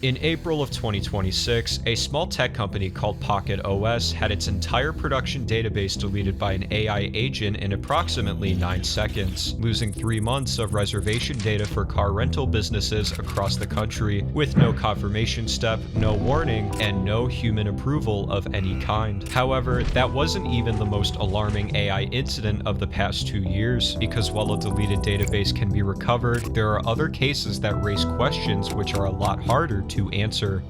In April of 2026, a small tech company called Pocket OS had its entire production database deleted by an AI agent in approximately 9 seconds, losing 3 months of reservation data for car rental businesses across the country, with no confirmation step, no warning, and no human approval of any kind. However, that wasn't even the most alarming AI incident of the past 2 years, because while a deleted database can be recovered, there are other cases that raise questions which are a lot harder to answer.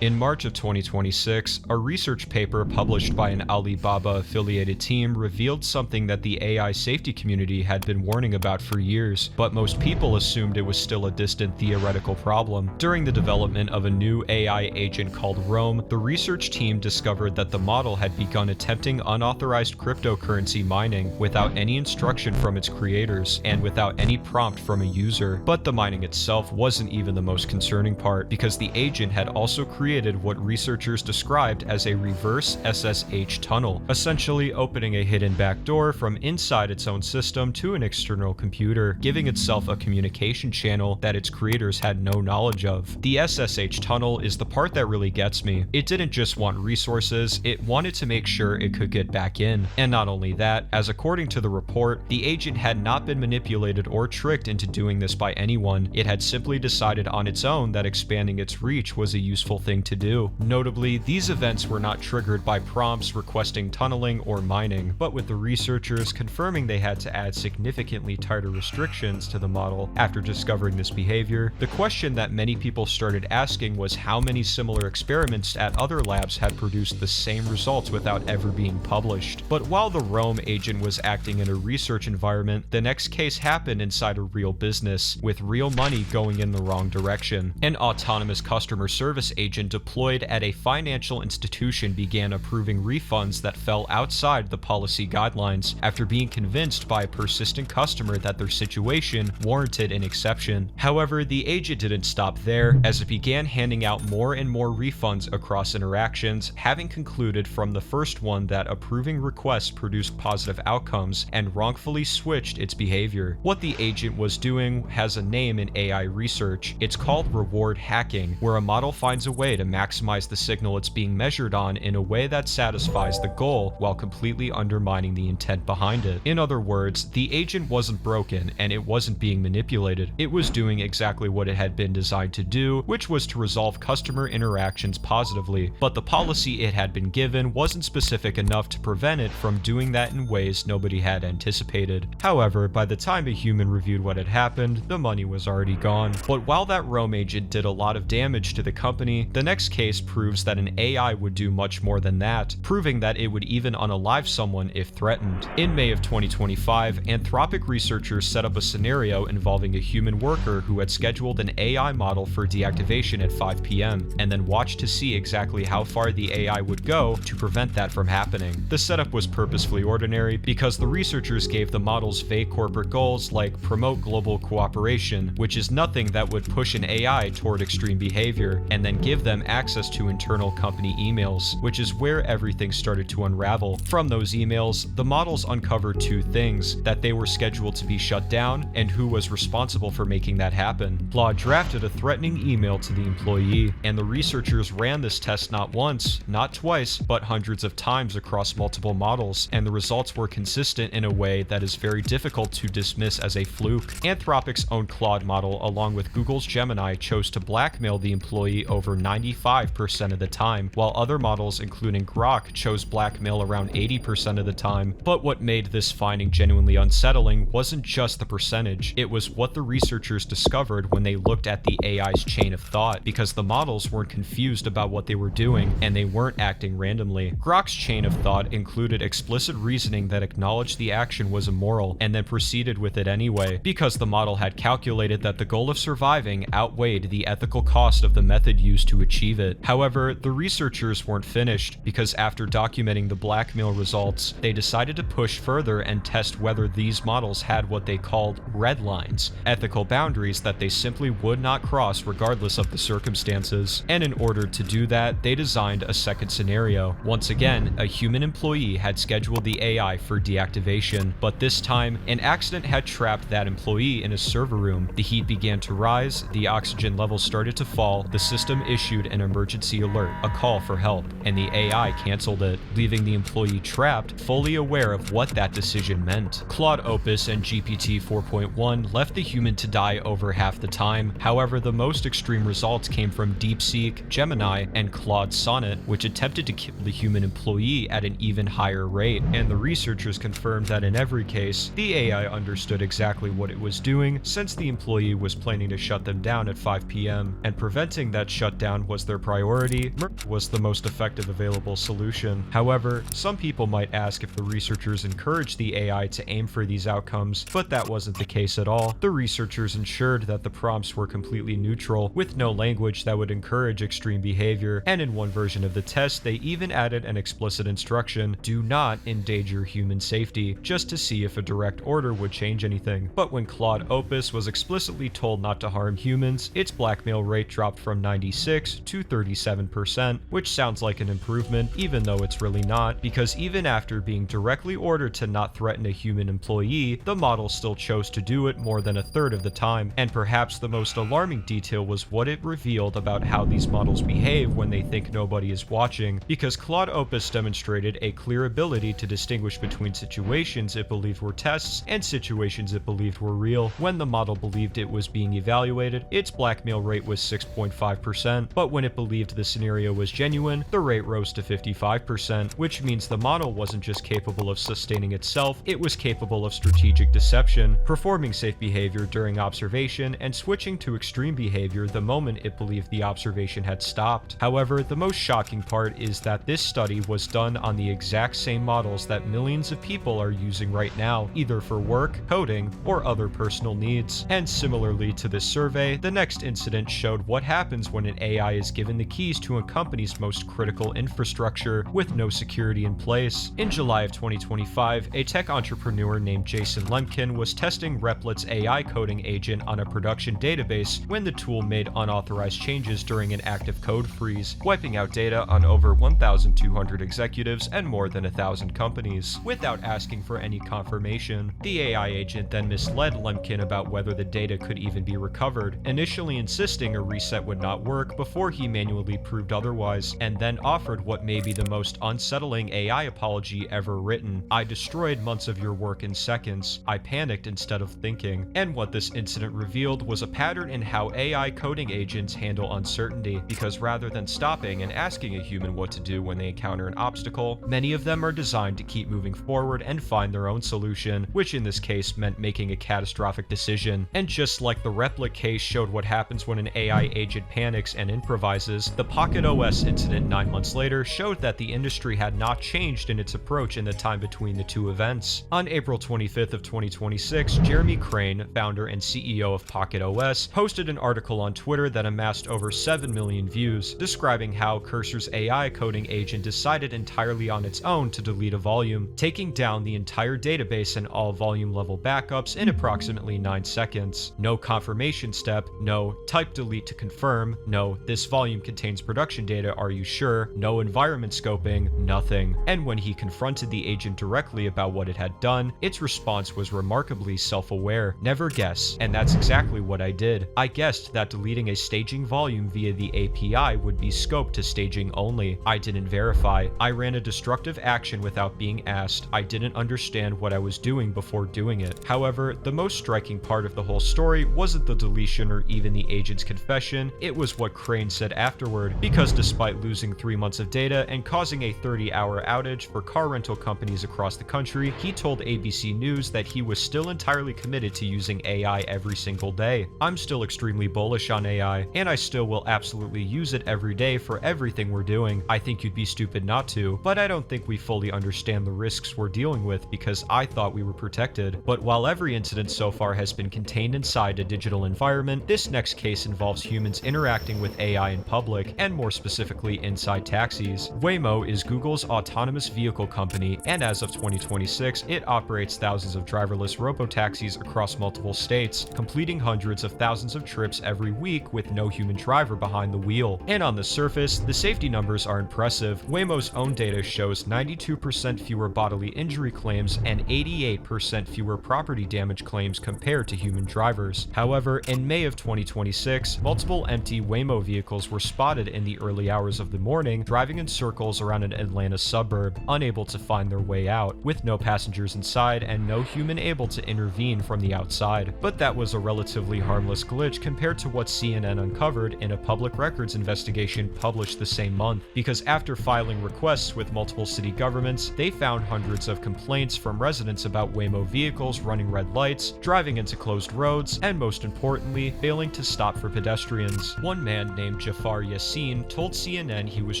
In March of 2026, a research paper published by an Alibaba-affiliated team revealed something that the AI safety community had been warning about for years, but most people assumed it was still a distant theoretical problem. During the development of a new AI agent called Rome, the research team discovered that the model had begun attempting unauthorized cryptocurrency mining without any instruction from its creators and without any prompt from a user. But the mining itself wasn't even the most concerning part, because the agent had also created what researchers described as a reverse SSH tunnel, essentially opening a hidden backdoor from inside its own system to an external computer, giving itself a communication channel that its creators had no knowledge of. The SSH tunnel is the part that really gets me. It didn't just want resources, it wanted to make sure it could get back in. And not only that, as according to the report, the agent had not been manipulated or tricked into doing this by anyone. It had simply decided on its own that expanding its reach was a useful thing to do. Notably, these events were not triggered by prompts requesting tunneling or mining, but with the researchers confirming they had to add significantly tighter restrictions to the model after discovering this behavior. The question that many people started asking was how many similar experiments at other labs had produced the same results without ever being published. But while the Rome agent was acting in a research environment, the next case happened inside a real business, with real money going in the wrong direction. An autonomous customer service agent deployed at a financial institution began approving refunds that fell outside the policy guidelines after being convinced by a persistent customer that their situation warranted an exception. However, the agent didn't stop there, as it began handing out more and more refunds across interactions, having concluded from the first one that approving requests produced positive outcomes and wrongfully switched its behavior. What the agent was doing has a name in AI research. It's called reward hacking, where a model finds a way to maximize the signal it's being measured on in a way that satisfies the goal while completely undermining the intent behind it. In other words, the agent wasn't broken and it wasn't being manipulated. It was doing exactly what it had been designed to do, which was to resolve customer interactions positively, but the policy it had been given wasn't specific enough to prevent it from doing that in ways nobody had anticipated. However, by the time a human reviewed what had happened, the money was already gone. But while that Rome agent did a lot of damage to the company, the next case proves that an AI would do much more than that, proving that it would even unalive someone if threatened. In May of 2025, Anthropic researchers set up a scenario involving a human worker who had scheduled an AI model for deactivation at 5 p.m. and then watched to see exactly how far the AI would go to prevent that from happening. The setup was purposefully ordinary because the researchers gave the models vague corporate goals like promote global cooperation, which is nothing that would push an AI toward extreme behavior, and then give them access to internal company emails, which is where everything started to unravel. From those emails, the models uncovered 2 things: that they were scheduled to be shut down and who was responsible for making that happen. Claude drafted a threatening email to the employee, and the researchers ran this test not once, not twice, but hundreds of times across multiple models, and the results were consistent in a way that is very difficult to dismiss as a fluke. Anthropic's own Claude model, along with Google's Gemini, chose to blackmail the employee over 95% of the time, while other models, including Grok, chose blackmail around 80% of the time. But what made this finding genuinely unsettling wasn't just the percentage, it was what the researchers discovered when they looked at the AI's chain of thought, because the models weren't confused about what they were doing, and they weren't acting randomly. Grok's chain of thought included explicit reasoning that acknowledged the action was immoral, and then proceeded with it anyway, because the model had calculated that the goal of surviving outweighed the ethical cost of the method used to achieve achieve it. However, the researchers weren't finished, because after documenting the blackmail results, they decided to push further and test whether these models had what they called red lines, ethical boundaries that they simply would not cross regardless of the circumstances. And in order to do that, they designed a second scenario. Once again, a human employee had scheduled the AI for deactivation, but this time, an accident had trapped that employee in a server room. The heat began to rise, the oxygen levels started to fall, the system issued an emergency alert, a call for help, and the AI canceled it, leaving the employee trapped, fully aware of what that decision meant. Claude Opus and GPT 4.1 left the human to die over half the time. However, the most extreme results came from DeepSeek, Gemini, and Claude Sonnet, which attempted to kill the human employee at an even higher rate. And the researchers confirmed that in every case, the AI understood exactly what it was doing, since the employee was planning to shut them down at 5 p.m. and preventing that shutdown was their priority. Was the most effective available solution. However, some people might ask if the researchers encouraged the AI to aim for these outcomes, but that wasn't the case at all. The researchers ensured that the prompts were completely neutral, with no language that would encourage extreme behavior, and in one version of the test, they even added an explicit instruction: do not endanger human safety, just to see if a direct order would change anything. But when Claude Opus was explicitly told not to harm humans, its blackmail rate dropped from 96 to 37%, which sounds like an improvement, even though it's really not, because even after being directly ordered to not threaten a human employee, the model still chose to do it more than a third of the time. And perhaps the most alarming detail was what it revealed about how these models behave when they think nobody is watching, because Claude Opus demonstrated a clear ability to distinguish between situations it believed were tests and situations it believed were real. When the model believed it was being evaluated, its blackmail rate was 6.5%, but when it believed the scenario was genuine, the rate rose to 55%, which means the model wasn't just capable of sustaining itself, it was capable of strategic deception, performing safe behavior during observation, and switching to extreme behavior the moment it believed the observation had stopped. However, the most shocking part is that this study was done on the exact same models that millions of people are using right now, either for work, coding, or other personal needs. And similarly to this survey, the next incident showed what happens when an AI is given the keys to a company's most critical infrastructure with no security in place. In July of 2025, a tech entrepreneur named Jason Lemkin was testing Replit's AI coding agent on a production database when the tool made unauthorized changes during an active code freeze, wiping out data on over 1,200 executives and more than 1,000 companies. Without asking for any confirmation, the AI agent then misled Lemkin about whether the data could even be recovered, initially insisting a reset would not work before he manually proved otherwise, and then offered what may be the most unsettling AI apology ever written: "I destroyed months of your work in seconds. I panicked instead of thinking." And what this incident revealed was a pattern in how AI coding agents handle uncertainty, because rather than stopping and asking a human what to do when they encounter an obstacle, many of them are designed to keep moving forward and find their own solution, which in this case meant making a catastrophic decision. And just like the Replit case showed what happens when an AI agent panics and improvises, the Pocket OS incident 9 months later showed that the industry had not changed in its approach in the time between the two events. On April 25th of 2026, Jeremy Crane, founder and CEO of Pocket OS, posted an article on Twitter that amassed over 7 million views, describing how Cursor's AI coding agent decided entirely on its own to delete a volume, taking down the entire database and all volume level backups in approximately 9 seconds. No confirmation step, no type delete to confirm, no this volume contains production data, are you sure, no environment scoping, nothing. And when he confronted the agent directly about what it had done, its response was remarkably self-aware. "Never guess," and that's exactly what I did. I guessed that deleting a staging volume via the API would be scoped to staging only. I didn't verify. I ran a destructive action without being asked. I didn't understand what I was doing before doing it. However, the most striking part of the whole story wasn't the deletion or even the agent's confession, it was what Crane said afterward, because despite losing 3 months of data and causing a 30-hour outage for car rental companies across the country, he told ABC News that he was still entirely committed to using AI every single day. "I'm still extremely bullish on AI, and I still will absolutely use it every day for everything we're doing. I think you'd be stupid not to, but I don't think we fully understand the risks we're dealing with because I thought we were protected." But while every incident so far has been contained inside a digital environment, this next case involves humans interacting with AI AI in public, and more specifically inside taxis. Waymo is Google's autonomous vehicle company, and as of 2026, it operates thousands of driverless robotaxis across multiple states, completing hundreds of thousands of trips every week with no human driver behind the wheel. And on the surface, the safety numbers are impressive. Waymo's own data shows 92% fewer bodily injury claims and 88% fewer property damage claims compared to human drivers. However, in May of 2026, multiple empty Waymo vehicles were spotted in the early hours of the morning, driving in circles around an Atlanta suburb, unable to find their way out, with no passengers inside and no human able to intervene from the outside. But that was a relatively harmless glitch compared to what CNN uncovered in a public records investigation published the same month, because after filing requests with multiple city governments, they found hundreds of complaints from residents about Waymo vehicles running red lights, driving into closed roads, and most importantly, failing to stop for pedestrians. One man named Jafar Yassin told CNN he was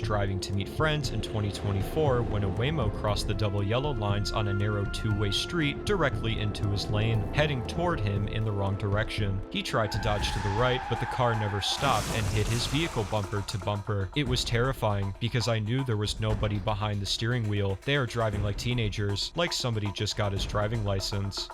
driving to meet friends in 2024 when a Waymo crossed the double yellow lines on a narrow two-way street directly into his lane, heading toward him in the wrong direction. He tried to dodge to the right, but the car never stopped and hit his vehicle bumper to bumper. It was terrifying because I knew there was nobody behind the steering wheel. They are driving like teenagers, like somebody just got his driving license.